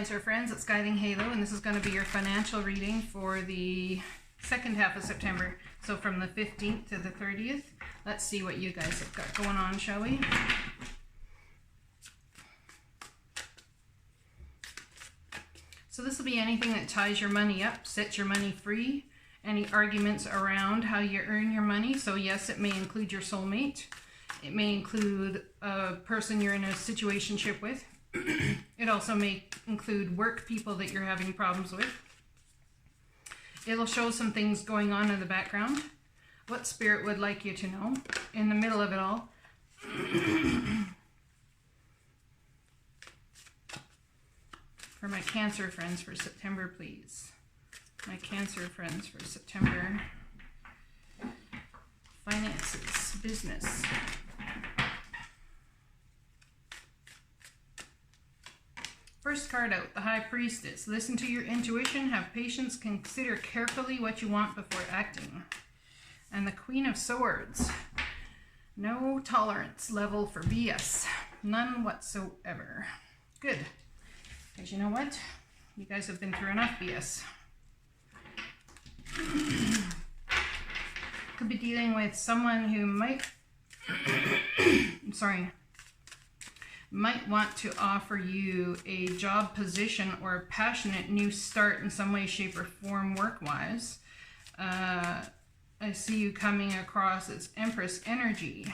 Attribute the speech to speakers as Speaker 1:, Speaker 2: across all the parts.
Speaker 1: Cancer friends, it's Guiding Halo, and this is going to be your financial reading for the second half of September. So from the 15th to the 30th. Let's see what you guys have got going on, shall we? So this will be anything that ties your money up, sets your money free, any arguments around how you earn your money. So yes, it may include your soulmate. It may include a person you're in a situationship with. It also may include work people that you're having problems with. It'll show some things going on in the background. What Spirit would like you to know in the middle of it all. For my Cancer friends for September, please. My Cancer friends for September. Finances, business. First card out, the High Priestess. Listen to your intuition, have patience, consider carefully what you want before acting. And the Queen of Swords. No tolerance level for BS. None whatsoever. Good. Because you know what? You guys have been through enough BS. Could be dealing with someone who might... might want to offer you a job position or a passionate new start in some way, shape, or form work-wise. I see you coming across as Empress energy.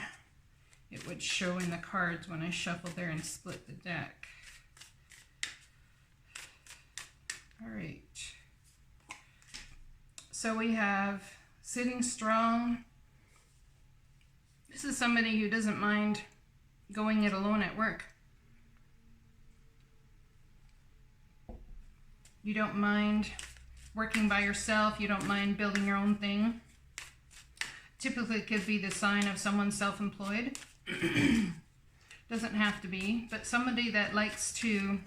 Speaker 1: It would show in the cards when I shuffle there and split the deck. All right. So we have sitting strong. This is somebody who doesn't mind going it alone at work. You don't mind working by yourself. You don't mind building your own thing. Typically, it could be the sign of someone self-employed. Doesn't have to be, but somebody that likes to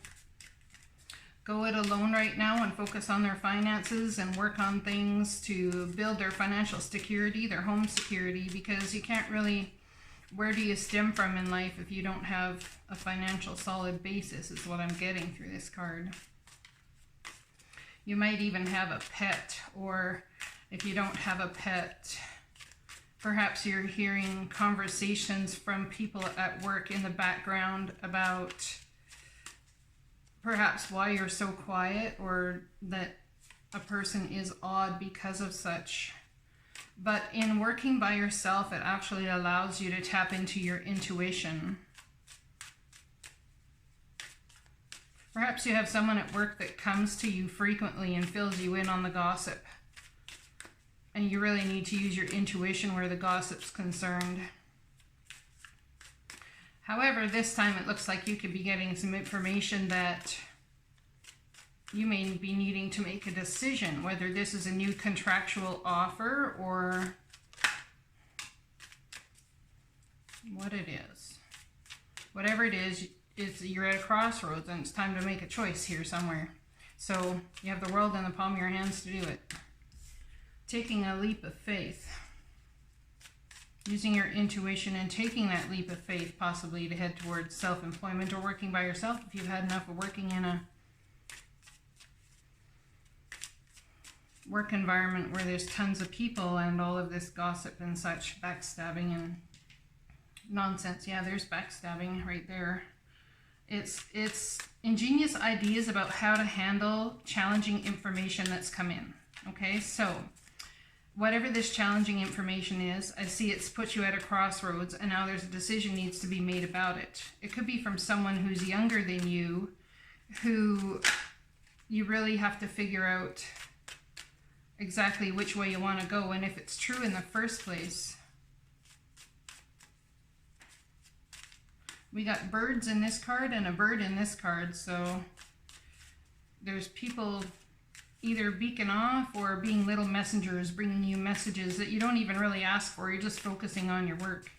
Speaker 1: go it alone right now and focus on their finances and work on things to build their financial security, their home security, because you can't really... Where do you stem from in life if you don't have a financial solid basis, is what I'm getting through this card. You might even have a pet, or if you don't have a pet, perhaps you're hearing conversations from people at work in the background about perhaps why you're so quiet, or that a person is odd because of such. But in working by yourself, it actually allows you to tap into your intuition. Perhaps you have someone at work that comes to you frequently and fills you in on the gossip. And you really need to use your intuition where the gossip's concerned. However, this time it looks like you could be getting some information that you may be needing to make a decision, whether this is a new contractual offer or what it is. Whatever it is, you're at a crossroads and it's time to make a choice here somewhere. So you have the world in the palm of your hands to do it. Taking a leap of faith. Using your intuition and taking that leap of faith possibly to head towards self-employment or working by yourself if you've had enough of working in a work environment where there's tons of people and all of this gossip and such, backstabbing and nonsense. Yeah, there's backstabbing right there. It's ingenious ideas about how to handle challenging information that's come in. Okay, so whatever this challenging information is, I see it's put you at a crossroads and now there's a decision needs to be made about it. It could be from someone who's younger than you, who you really have to figure out exactly which way you want to go, and if it's true in the first place. We got birds in this card and a bird in this card, so there's people either beacon off or being little messengers bringing you messages that you don't even really ask for. You're just focusing on your work.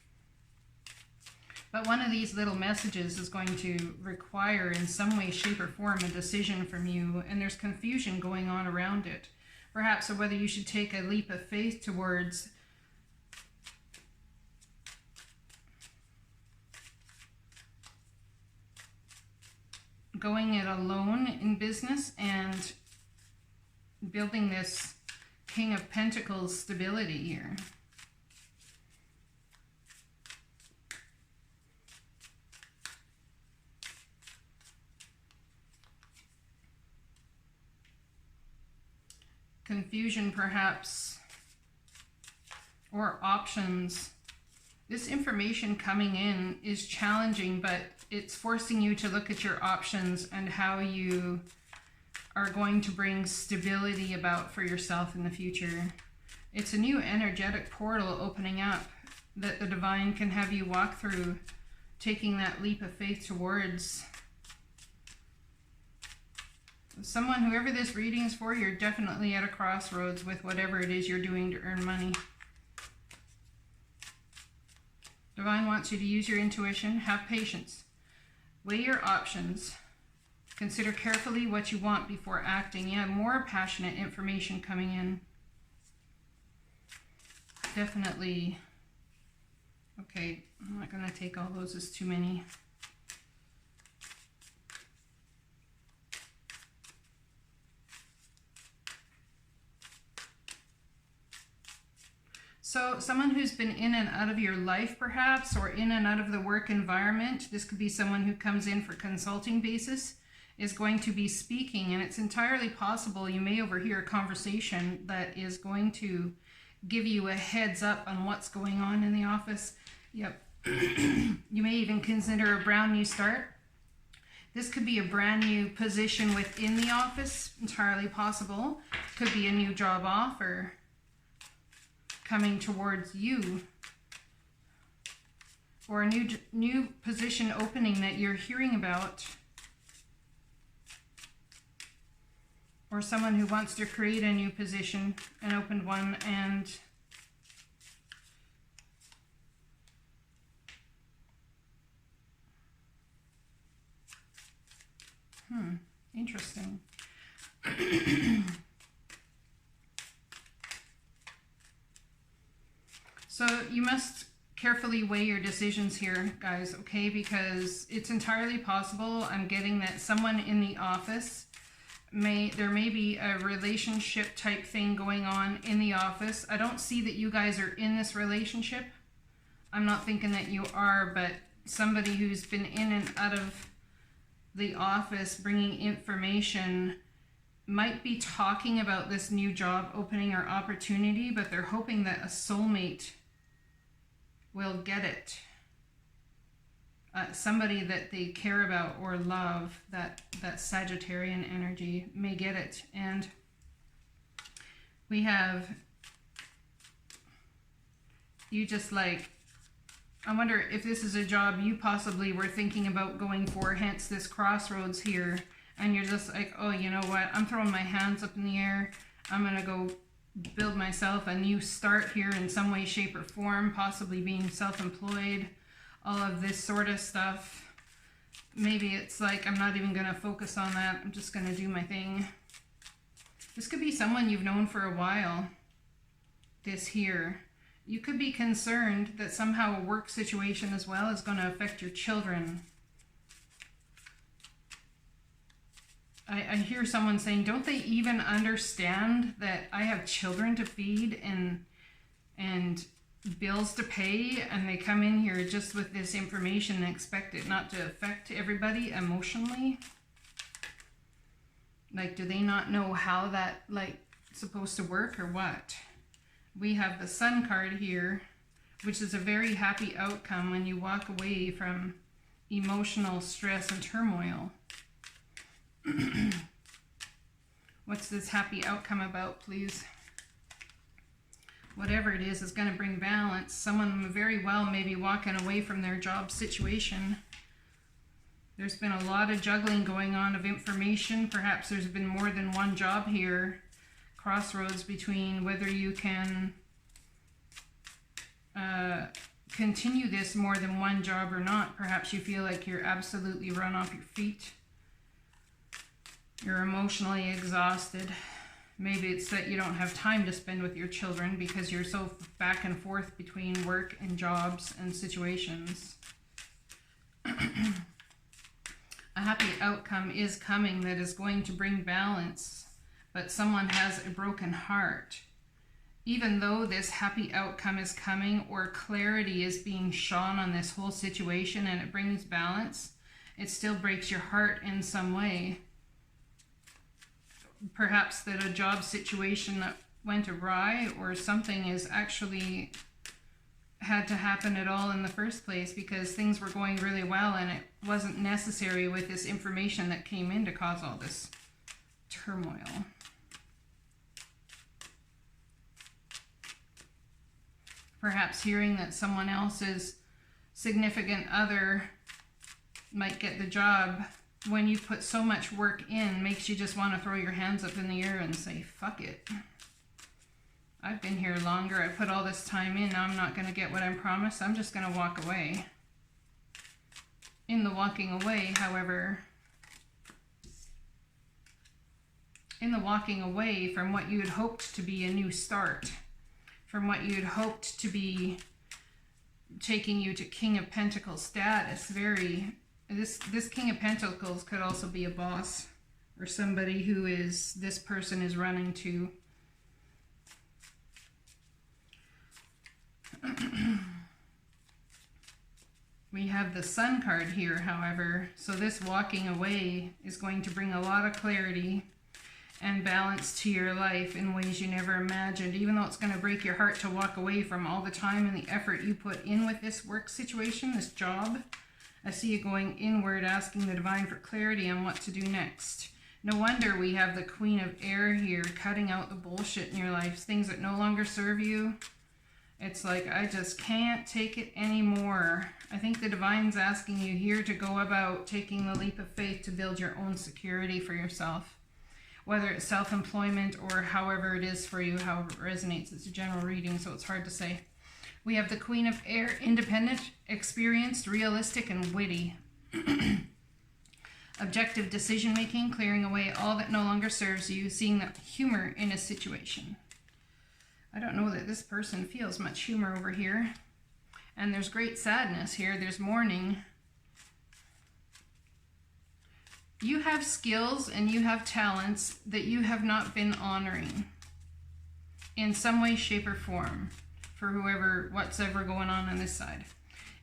Speaker 1: But one of these little messages is going to require in some way, shape, or form a decision from you, and there's confusion going on around it. Perhaps of whether you should take a leap of faith towards going it alone in business and building this King of Pentacles stability here. Confusion perhaps, or options. This information coming in is challenging, but it's forcing you to look at your options and how you are going to bring stability about for yourself in the future. It's a new energetic portal opening up that the divine can have you walk through, taking that leap of faith towards. Someone, whoever this reading is for, you're definitely at a crossroads with whatever it is you're doing to earn money. Divine wants you to use your intuition, have patience, weigh your options, consider carefully what you want before acting. Yeah, more passionate information coming in. Definitely. Okay, I'm not going to take all those as too many. So someone who's been in and out of your life perhaps, or in and out of the work environment, this could be someone who comes in for consulting basis, is going to be speaking, and it's entirely possible you may overhear a conversation that is going to give you a heads up on what's going on in the office. Yep. You may even consider a brand new start. This could be a brand new position within the office, entirely possible. Could be a new job offer coming towards you, or a new position opening that you're hearing about, or someone who wants to create a new position, an opened one, and interesting. So you must carefully weigh your decisions here, guys, okay? Because it's entirely possible, I'm getting that someone in the office, there may be a relationship type thing going on in the office. I don't see that you guys are in this relationship. I'm not thinking that you are, but somebody who's been in and out of the office bringing information might be talking about this new job opening or opportunity, but they're hoping that a soulmate will get it. Somebody that they care about or love, that Sagittarian energy, may get it. And we have you just like, I wonder if this is a job you possibly were thinking about going for, hence this crossroads here, and you're just like, oh, you know what, I'm throwing my hands up in the air, I'm gonna go build myself a new start here in some way, shape, or form, possibly being self-employed, all of this sort of stuff. Maybe it's like, I'm not even going to focus on that, I'm just going to do my thing. This could be someone you've known for a while, this here. You could be concerned that somehow a work situation as well is going to affect your children. I hear someone saying, don't they even understand that I have children to feed and bills to pay, and they come in here just with this information and expect it not to affect everybody emotionally? Like, do they not know how that, like, supposed to work or what? We have the Sun card here, which is a very happy outcome when you walk away from emotional stress and turmoil. What's this happy outcome about, please? Whatever it is going to bring balance. Someone very well may be walking away from their job situation. There's been a lot of juggling going on of information. Perhaps there's been more than one job here. Crossroads between whether you can continue this more than one job or not. Perhaps you feel like you're absolutely run off your feet. You're emotionally exhausted. Maybe it's that you don't have time to spend with your children because you're so back and forth between work and jobs and situations. A happy outcome is coming that is going to bring balance, but someone has a broken heart. Even though this happy outcome is coming, or clarity is being shone on this whole situation and it brings balance, it still breaks your heart in some way. Perhaps that a job situation that went awry, or something is actually had to happen at all in the first place because things were going really well and it wasn't necessary with this information that came in to cause all this turmoil. Perhaps hearing that someone else's significant other might get the job when you put so much work in makes you just want to throw your hands up in the air and say, fuck it. I've been here longer. I put all this time in. Now I'm not going to get what I'm promised. I'm just going to walk away. In the walking away, however, from what you had hoped to be a new start, from what you had hoped to be taking you to King of Pentacles status, this King of Pentacles could also be a boss or somebody who this person is running to. We have the Sun card here, however, so this walking away is going to bring a lot of clarity and balance to your life in ways you never imagined, even though it's going to break your heart to walk away from all the time and the effort you put in with this work situation, this job. I see you going inward, asking the divine for clarity on what to do next. No wonder we have the Queen of Air here, cutting out the bullshit in your life, things that no longer serve you. It's like, I just can't take it anymore. I think the divine's asking you here to go about taking the leap of faith to build your own security for yourself. Whether it's self-employment or however it is for you, however it resonates. It's a general reading, so it's hard to say. We have the Queen of Air, independent, experienced, realistic, and witty. Objective decision-making, clearing away all that no longer serves you, seeing the humor in a situation. I don't know that this person feels much humor over here. And there's great sadness here. There's mourning. You have skills and you have talents that you have not been honoring in some way, shape, or form for what's ever going on this side.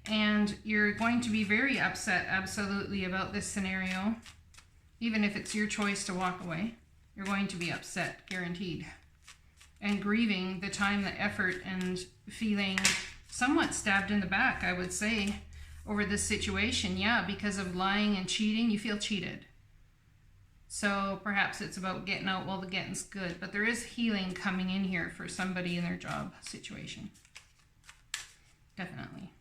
Speaker 1: And you're going to be very upset, absolutely, about this scenario. Even if it's your choice to walk away, you're going to be upset, guaranteed. And grieving the time, the effort, and feeling somewhat stabbed in the back, I would say, over this situation. Yeah, because of lying and cheating, you feel cheated. So perhaps it's about getting out while the getting's good. But there is healing coming in here for somebody in their job situation. Definitely.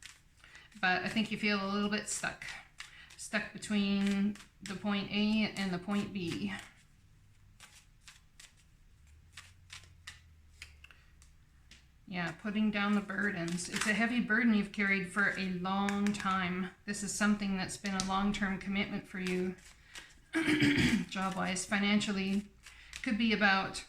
Speaker 1: But I think you feel a little bit stuck. Stuck between the point A and the point B. Yeah, putting down the burdens. It's a heavy burden you've carried for a long time. This is something that's been a long-term commitment for you. Job-wise, financially, could be about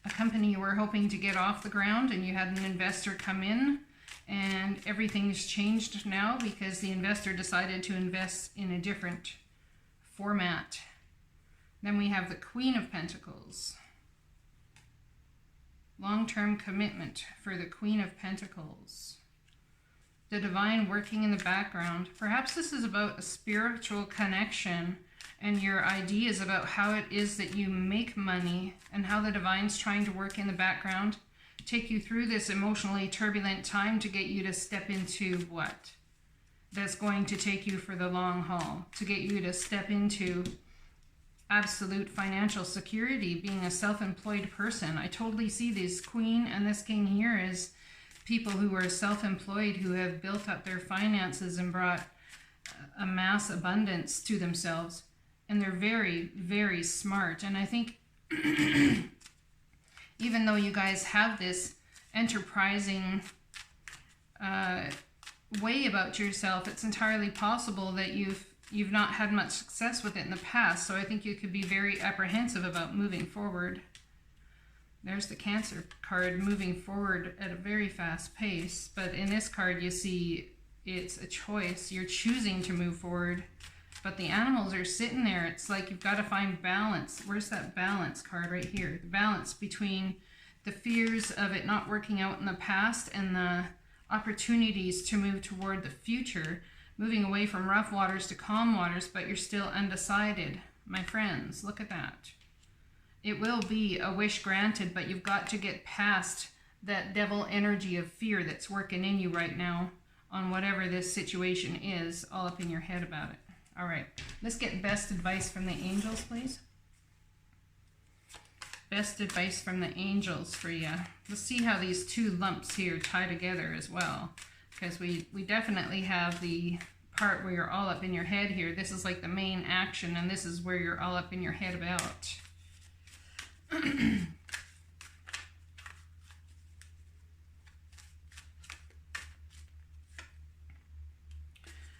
Speaker 1: a company you were hoping to get off the ground and you had an investor come in, and everything's changed now because the investor decided to invest in a different format. Then we have the Queen of Pentacles. Long-term commitment for the Queen of Pentacles. The divine working in the background. Perhaps this is about a spiritual connection and your ideas about how it is that you make money and how the divine's trying to work in the background, take you through this emotionally turbulent time to get you to step into what? That's going to take you for the long haul, to get you to step into absolute financial security, being a self-employed person. I totally see this Queen and this King here as people who are self-employed, who have built up their finances and brought a mass abundance to themselves. And they're very, very smart. And I think even though you guys have this enterprising way about yourself, it's entirely possible that you've not had much success with it in the past. So I think you could be very apprehensive about moving forward. There's the Cancer card, moving forward at a very fast pace. But in this card, you see it's a choice. You're choosing to move forward but the animals are sitting there. It's like you've got to find balance. Where's that balance card? Right here. The balance between the fears of it not working out in the past and the opportunities to move toward the future, moving away from rough waters to calm waters, but you're still undecided. My friends, look at that. It will be a wish granted, but you've got to get past that devil energy of fear that's working in you right now on whatever this situation is, all up in your head about it. All right, let's get best advice from the angels, please. Best advice from the angels for you. Let's see how these two lumps here tie together as well, because we definitely have the part where you're all up in your head here. This is like the main action, and this is where you're all up in your head about.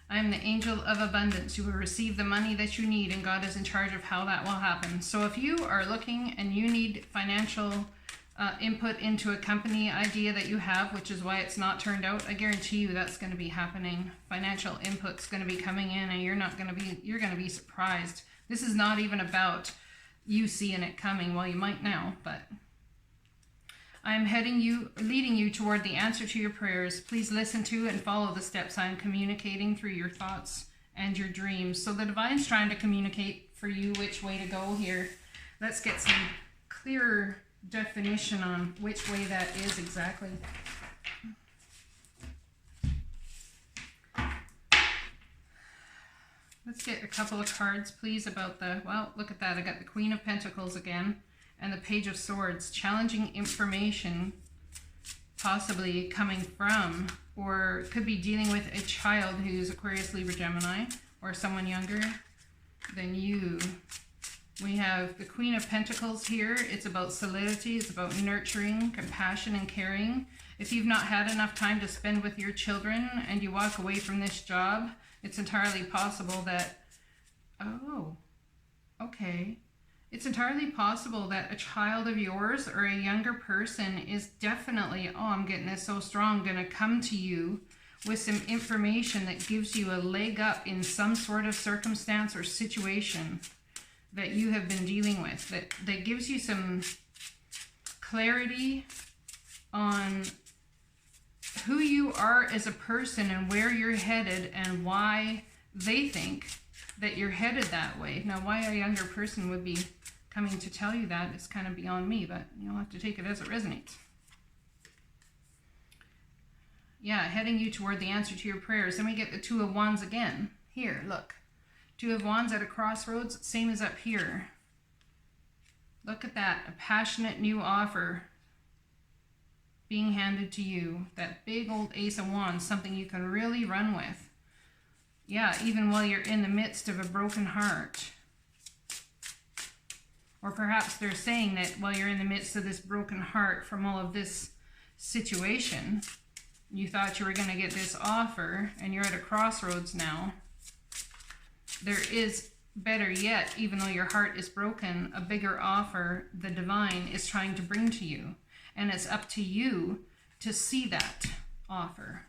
Speaker 1: I am the angel of abundance. You will receive the money that you need, and God is in charge of how that will happen. So if you are looking and you need financial input into a company idea that you have, which is why it's not turned out, I guarantee you that's going to be happening. Financial input's going to be coming in, and you're going to be surprised. This is not even about you seeing it coming. Well, you might now, but I am leading you toward the answer to your prayers. Please listen to and follow the steps I am communicating through your thoughts and your dreams. So the divine's trying to communicate for you which way to go here. Let's get some clearer definition on which way that is exactly. Let's get a couple of cards, please, about the, well, look at that. I got the Queen of Pentacles again. And the Page of Swords, challenging information possibly coming from, or could be dealing with a child who's Aquarius, Libra, Gemini, or someone younger than you. We have the Queen of Pentacles here. It's about solidity. It's about nurturing, compassion, and caring. If you've not had enough time to spend with your children and you walk away from this job, it's entirely possible that, oh, okay. It's entirely possible that a child of yours or a younger person is definitely, oh, I'm getting this so strong, going to come to you with some information that gives you a leg up in some sort of circumstance or situation that you have been dealing with, that gives you some clarity on who you are as a person and where you're headed and why they think that you're headed that way. Now, why a younger person would be coming to tell you that is kind of beyond me, but you'll have to take it as it resonates. Yeah, heading you toward the answer to your prayers. Then we get the Two of Wands again. Here, look. Two of Wands at a crossroads, same as up here. Look at that, a passionate new offer being handed to you. That big old Ace of Wands, something you can really run with. Yeah, even while you're in the midst of a broken heart. Or perhaps they're saying that while you're in the midst of this broken heart from all of this situation, you thought you were going to get this offer and you're at a crossroads now. There is, better yet, even though your heart is broken, a bigger offer the divine is trying to bring to you. And it's up to you to see that offer.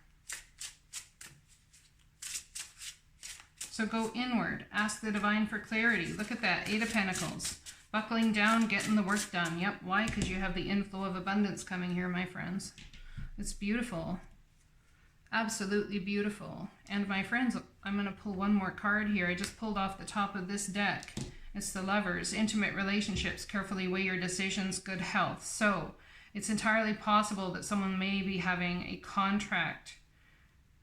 Speaker 1: So go inward, ask the divine for clarity. Look at that, Eight of Pentacles. Buckling down, getting the work done. Yep, why? Because you have the inflow of abundance coming here, my friends. It's beautiful. Absolutely beautiful. And my friends, I'm going to pull one more card here. I just pulled off the top of this deck. It's the Lovers, intimate relationships, carefully weigh your decisions, good health. So it's entirely possible that someone may be having a contract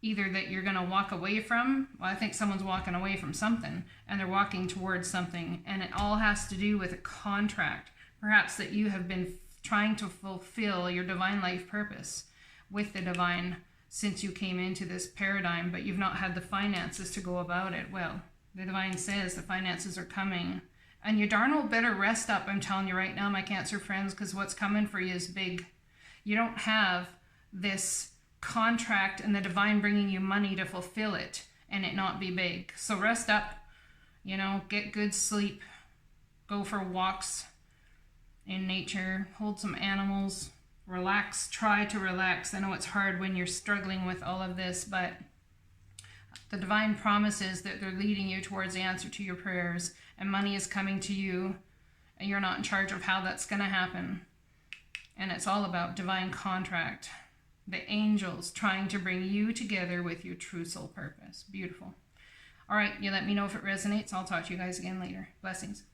Speaker 1: either that you're going to walk away from. Well, I think someone's walking away from something and they're walking towards something, and it all has to do with a contract. Perhaps that you have been trying to fulfill your divine life purpose with the divine since you came into this paradigm, but you've not had the finances to go about it. Well, the divine says the finances are coming, and you darn well better rest up, I'm telling you right now, my Cancer friends, because what's coming for you is big. You don't have this contract and the divine bringing you money to fulfill it and it not be big. So rest up, you know, get good sleep, go for walks in nature, hold some animals, relax, try to relax. I know it's hard when you're struggling with all of this, but The divine promises that they're leading you towards the answer to your prayers, and money is coming to you, and you're not in charge of how that's going to happen. And it's all about divine contract. The angels trying to bring you together with your true soul purpose. Beautiful. All right, you let me know if it resonates. I'll talk to you guys again later. Blessings.